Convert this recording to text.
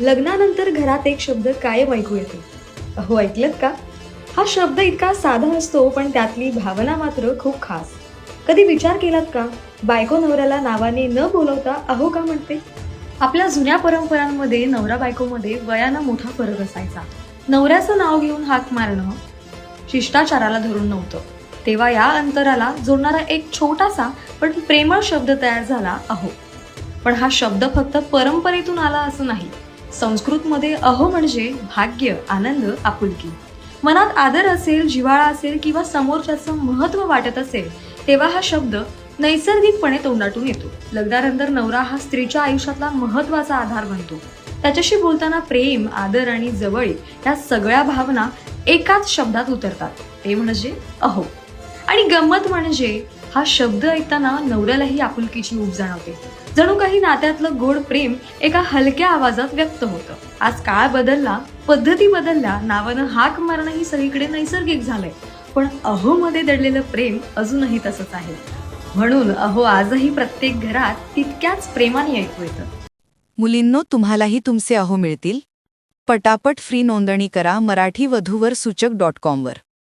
लग्नानंतर घरात एक शब्द कायम ऐकू येतो. अहो, ऐकलत का? हा शब्द इतका साधा असतो, पण त्यातली भावना मात्र खूप खास. कधी विचार केलात का, बायको नवऱ्याला नावाने न बोलवता अहो का म्हणते? आपल्या जुन्या परंपरांमध्ये नवरा बायकोमध्ये वयानं मोठा फरक असायचा. नवऱ्याचं नाव घेऊन हाक मारणं शिष्टाचाराला धरून नव्हतं. तेव्हा या अंतराला जोडणारा एक छोटासा पण प्रेमळ शब्द तयार झाला, अहो. पण हा शब्द फक्त परंपरेतून आला असं नाही. संस्कृतमध्ये अहो म्हणजे भाग्य, आनंद, आपुलकी. मनात आदर असेल, जिव्हाळा असेल किंवा समोरच्याचं महत्त्व वाटत असेल, तेव्हा हा शब्द नैसर्गिकपणे तोंडातून येतो. लग्नानंतर नवरा हा स्त्रीच्या आयुष्यातला महत्त्वाचा आधार बनतो. त्याच्याशी बोलताना प्रेम, आदर आणि जवळीक या सगळ्या भावना एकाच शब्दात उतरतात, ते म्हणजे अहो. आणि गंमत म्हणजे हा शब्द ऐकताना नवऱ्यालाही आपुलकीची ऊब जाणवते. जणू काही नात्यातलं गोड प्रेम एका हलक्या आवाजात व्यक्त होतं. आज काळ बदलला, पद्धती बदलल्या, नावानं हाक मारणंही सगळीकडे नैसर्गिक झालंय. पण अहो मध्ये दडलेलं प्रेम अजूनही तसंच आहे. म्हणून अहो आजही प्रत्येक घरात तितक्याच प्रेमाने ऐकू येतं. मुलींनो, तुम्हालाही तुमचे अहो मिळतील. पटापट फ्री नोंदणी करा मराठी वधूवर सूचक.com वर.